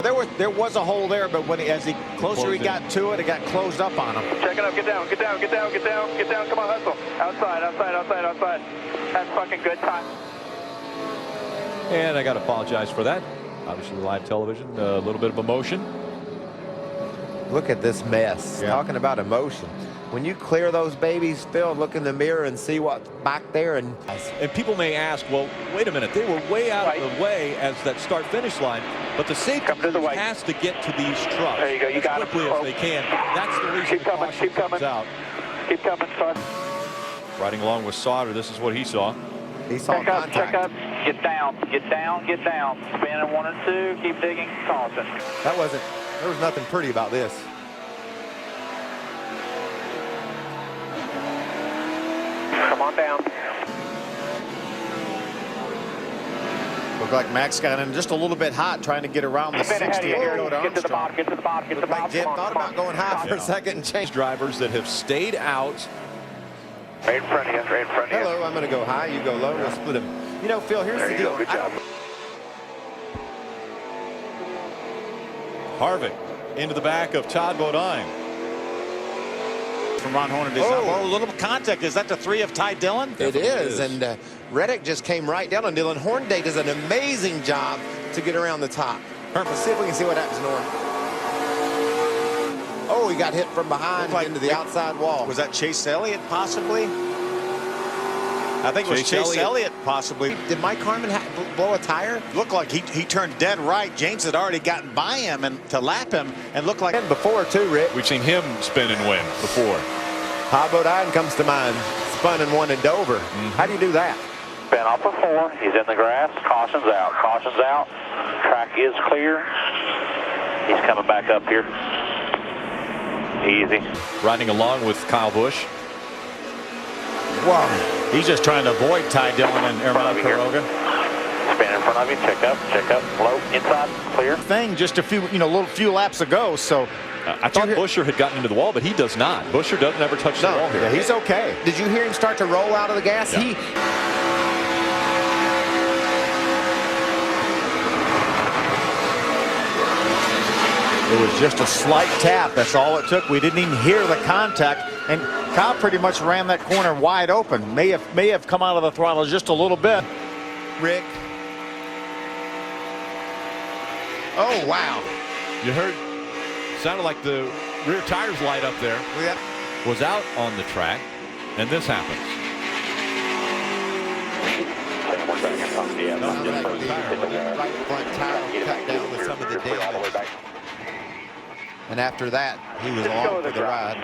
There was a hole there, but as he closer he got to it, it got closed up on him. Check it up, get down, come on, hustle. Outside. That's fucking good time. And I got to apologize for that. Obviously live television, a little bit of emotion. Look at this mess. Yeah. Talking about emotion. When you clear those babies, Phil, look in the mirror and see what's back there. And people may ask, well, wait a minute. They were way out of the way as that start-finish line, but the safety has to get to these trucks there you go. You got as quickly as they can. That's the reason keep coming, caution comes out. Keep coming, son. Riding along with Sauter, this is what he saw. he saw contact. Check up. Get down. Spinning 1 and 2. Keep digging. Caution. There was nothing pretty about this. Come on down. Looked like Max got in just a little bit hot trying to get around the 60 and go to Armstrong. Get to the bottom. Looked like Jim thought about going high for a second and change. Drivers that have stayed out. Right in front of you. Hello, I'm going to go high, you go low, we'll split them. You know, Phil, here's the deal. Good job. Harvick into the back of Todd Bodine. From Ron Hornaday. Oh, a little contact. Is that the 3 of Ty Dillon? It is, and Reddick just came right down on Dillon. Hornaday does an amazing job to get around the top. Let's see if we can see what happens, Norm. Oh, he got hit from behind into the outside wall. Was that Chase Elliott, possibly? I think it was Chase Elliott, possibly. Did Mike Harmon blow a tire? Looked like he turned dead right. James had already gotten by him and to lap him, and looked like Before, too, Rick. We've seen him spin and win before. Todd Bodine comes to mind. Spun and won in Dover. How do you do that? Spin off of 4. He's in the grass. Caution's out. Track is clear. He's coming back up here. Easy. Riding along with Kyle Busch. wow. He's just trying to avoid Ty Dillon and Herman Quiroga. Spin in front of you. Check up. Low. Inside. Clear. Thing just a few laps ago. So I thought Buescher had gotten into the wall, but he does not. Buescher doesn't ever touch the wall here. Yeah, he's okay. Did you hear him start to roll out of the gas? Yeah. it was just a slight tap. That's all it took. We didn't even hear the contact, and Kyle pretty much ran that corner wide open. May have come out of the throttle just a little bit. Rick. Oh, wow. You heard, sounded like the rear tires light up there. Was out on the track, and this happens. Right front tire cut down with some of the damage. And after that, he was on for the ride.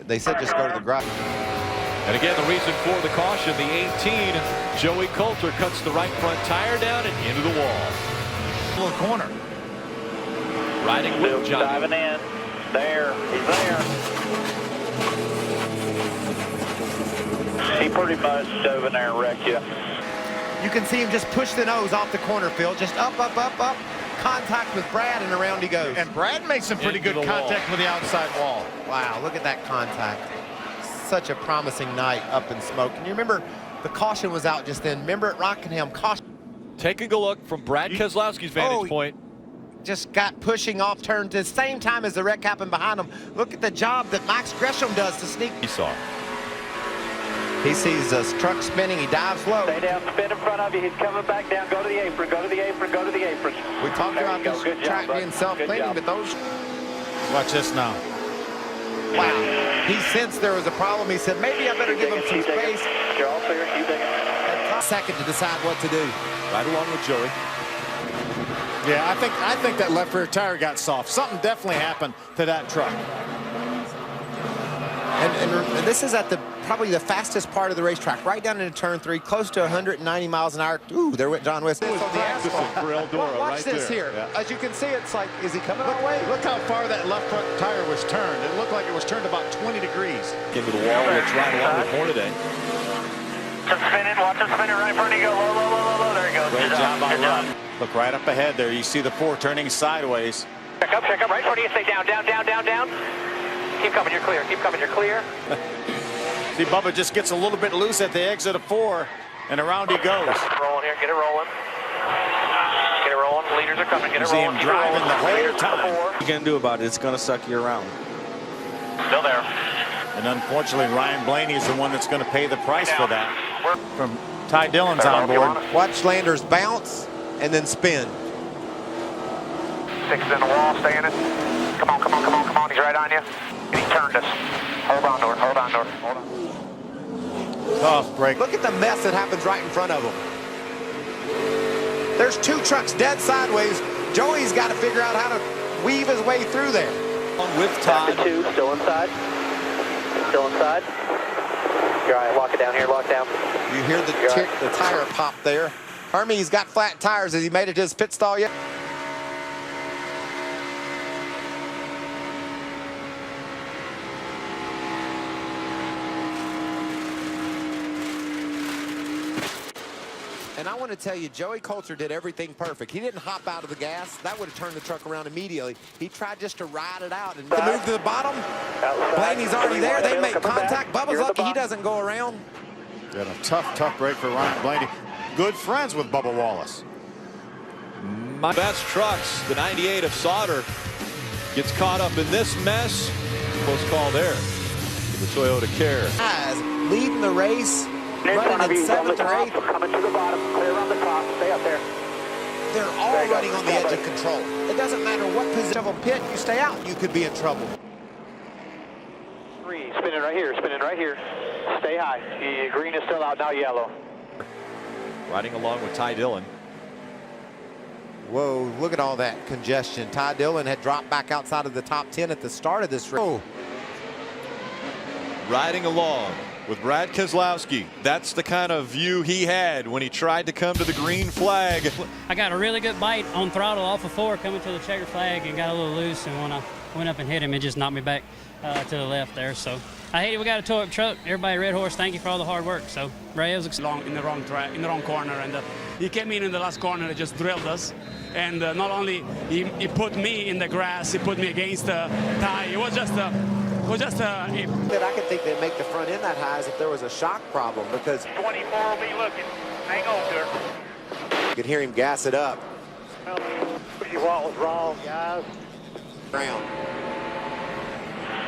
They said just go to the garage. And again, the reason for the caution, the 18, Joey Coulter cuts the right front tire down and into the wall. Little corner. Riding with John. Diving in. There. He's there. He pretty much dove in there and wrecked you. You can see him just push the nose off the corner, Phil. Just up. Contact with Brad, and around he goes. And Brad made some pretty good contact with the outside wall. Wow, look at that contact. Such a promising night up in smoke. And you remember the caution was out just then. Remember at Rockingham, caution. Taking a look from Brad Keselowski's vantage point. Just got pushing off turn at the same time as the wreck happened behind him. Look at the job that Max Gresham does to sneak. He saw. He sees a truck spinning. He dives low. Stay down, spin in front of you. He's coming back down. Go to the apron. We talked about this track being self-cleaning, but those... Watch this now. Wow. He sensed there was a problem. He said, maybe I better give him some space. You're all clear. Keep digging. Second to decide what to do. Right along with Joey. Yeah, I think that left rear tire got soft. Something definitely happened to that truck. And this is at probably the fastest part of the racetrack, right down into turn 3, close to 190 miles an hour. Ooh, there went John West. Watch this here. Yeah. As you can see, it's like, is he coming our way? Look how far that left front tire was turned. It looked like it was turned about 20 degrees. Into the wall. It's right along with Hornaday. Watch him spinning right in front of you. Go low. There he goes. Great job by Ron. Look right up ahead there. You see the 4 turning sideways. Check up. Right in front of you. Stay down. Keep coming. You're clear. See, Bubba just gets a little bit loose at the exit of 4, and around he goes. Rolling here. Get it rolling. rolling. Leaders are coming. Get it See rolling. him driving the whole time. What you gonna do about it? It's gonna suck you around. Still there. And unfortunately, Ryan Blaney is the one that's going to pay the price for that. From Ty Dillon's on board. Watch Landers bounce and then spin. 6 in the wall, stay in it. Come on, come on, come on, come on. He's right on you. And he turned us. Hold on to it, hold on to it, hold on. Tough break. Look at the mess that happens right in front of him. There's 2 trucks dead sideways. Joey's got to figure out how to weave his way through there. With Todd. 2, still inside. Still inside. You're all right, lock it down here, lock down. You hear the tire pop there. Hermie's got flat tires. Has he made it to his pit stall yet? And I want to tell you, Joey Coulter did everything perfect. He didn't hop out of the gas. That would have turned the truck around immediately. He tried just to ride it out and move to the bottom. Blaney's already there. They make contact. Bubba's lucky he doesn't go around. Got a tough break for Ryan Blaney. Good friends with Bubba Wallace. My best trucks, the 98 of Sauter, gets caught up in this mess. Close call there for the Toyota Care. Guys leading the race. Running in 7th or 8th. Coming to the bottom, clear on the top, stay up there. They're all running on the edge of control. It doesn't matter what position of a pit you stay out, you could be in trouble. 3, spinning right here, spinning right here. Stay high. The green is still out, now yellow. Riding along with Ty Dillon. Whoa, look at all that congestion. Ty Dillon had dropped back outside of the top 10 at the start of this race. Oh. Riding along with Brad Keselowski. That's the kind of view he had when he tried to come to the green flag. I got a really good bite on throttle off of 4 coming to the checker flag and got a little loose, and when I went up and hit him, it just knocked me back to the left there. So I hate it. We got a tow-up truck. Everybody, Red Horse, thank you for all the hard work. So Ray, it was long in the wrong track, in the wrong corner, and he came in the last corner and just drilled us. And not only he put me in the grass, he put me against the tie. It was just a that I could think they'd make the front end that high is if there was a shock problem, because 24 will be looking. Hang on, sir. you could hear him gas it up. What was wrong, guys? Ground.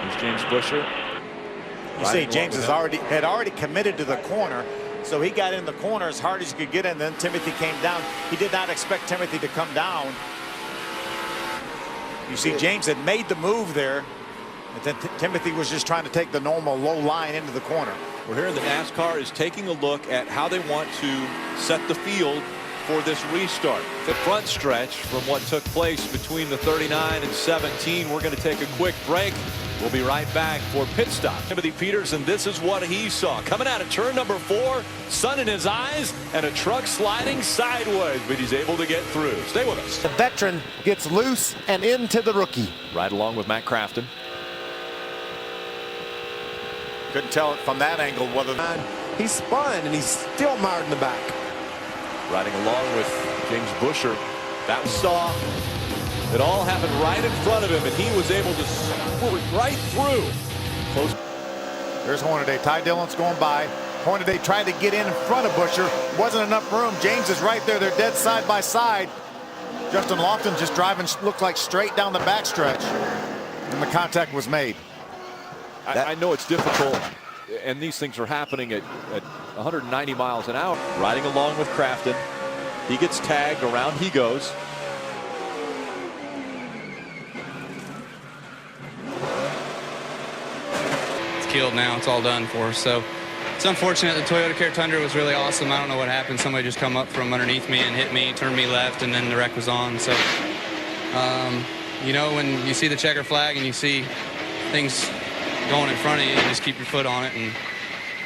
There's James Busher. You see, James had already committed to the corner, so he got in the corner as hard as he could get in. Then Timothy came down. He did not expect Timothy to come down. You see, James had made the move there. And then Timothy was just trying to take the normal low line into the corner. We're here. The NASCAR is taking a look at how they want to set the field for this restart. The front stretch from what took place between the 39 and 17. We're going to take a quick break. We'll be right back for pit stop. Timothy Peterson, this is what he saw. Coming out of turn number 4, sun in his eyes, and a truck sliding sideways, but he's able to get through. Stay with us. The veteran gets loose and into the rookie. Right along with Matt Crafton. Couldn't tell it from that angle whether he spun and he's still mired in the back. Riding along with James Busher. That saw it all happened right in front of him, and he was able to swoop right through. Close. There's Hornaday. Ty Dillon's going by. Hornaday tried to get in front of Busher. Wasn't enough room. James is right there. They're dead side by side. Justin Lofton just driving, looked like straight down the backstretch. And the contact was made. I know it's difficult, and these things are happening at 190 miles an hour. Riding along with Crafton. He gets tagged. Around he goes. It's killed now. It's all done for us. So it's unfortunate. The Toyota Care Tundra was really awesome. I don't know what happened. Somebody just come up from underneath me and hit me, turned me left, and then the wreck was on. So, you know, when you see the checker flag and you see things going in front of you, you just keep your foot on it, and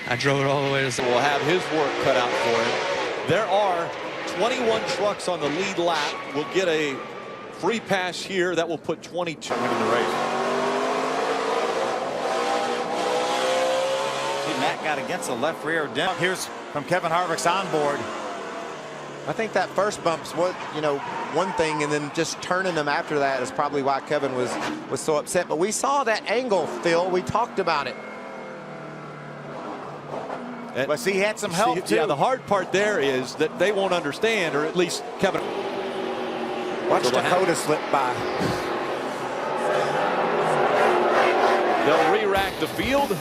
I drove it all the way to the... Will have his work cut out for him. There are 21 trucks on the lead lap. We'll get a free pass here. That will put 22 winning the race. See, Matt got against the left rear dent. Here's from Kevin Harvick's onboard. I think that first bump's what, you know, one thing, and then just turning them after that is probably why Kevin was so upset. But we saw that angle, Phil. We talked about it. But see, he had some help too. Yeah, the hard part there is that they won't understand, or at least Kevin. Watch Dakota slip by. They'll re-rack the field.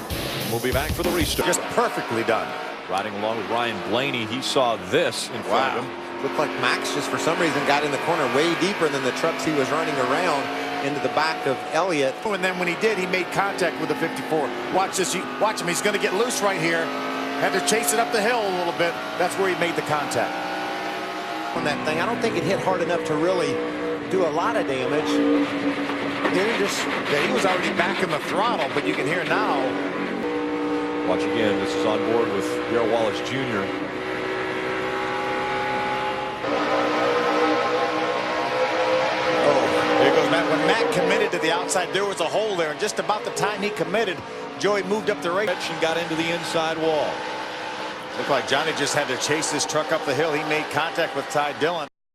We'll be back for the restart. Just perfectly done. Riding along with Ryan Blaney, he saw this in front of him. Looked like Max just for some reason got in the corner way deeper than the trucks he was running around into the back of Elliott. And then when he did, he made contact with the 54. Watch this. Watch him. He's going to get loose right here. Had to chase it up the hill a little bit. That's where he made the contact. On that thing, I don't think it hit hard enough to really do a lot of damage. He was already back in the throttle, but you can hear now. Watch again. This is on board with Darrell Wallace Jr. There goes Matt. When Matt committed to the outside, there was a hole there. And just about the time he committed, Joey moved up the race And got into the inside wall. Looked like Johnny just had to chase this truck up the hill. He made contact with Ty Dillon.